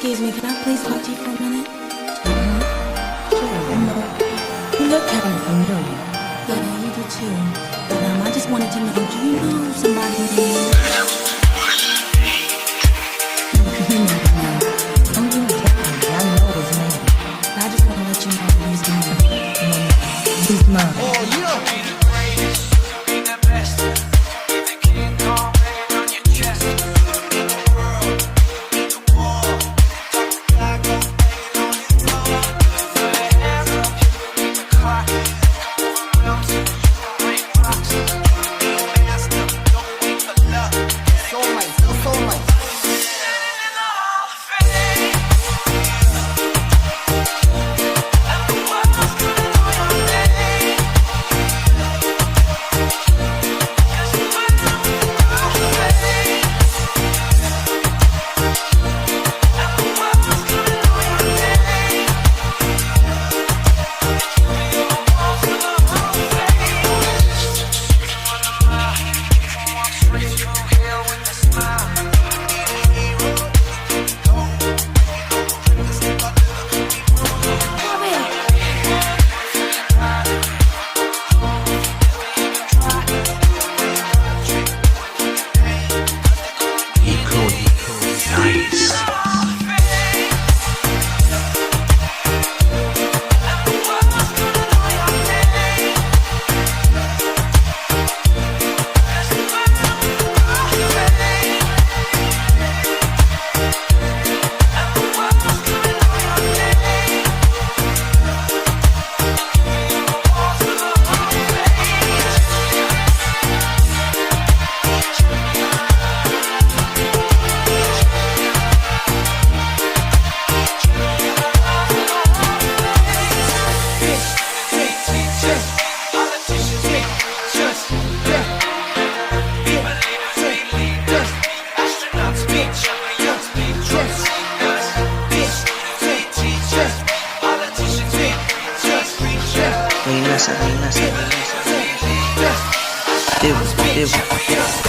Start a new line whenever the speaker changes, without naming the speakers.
Excuse me, can I please talk to you for a minute?
Sure. You look kind of familiar.
Yeah, you do too. But I just wanted to know, do you know somebody named...
Don't give me that. I know his name.
I just want to let you know that he's mine.
He's mine.
Oh, yeah.
Deus.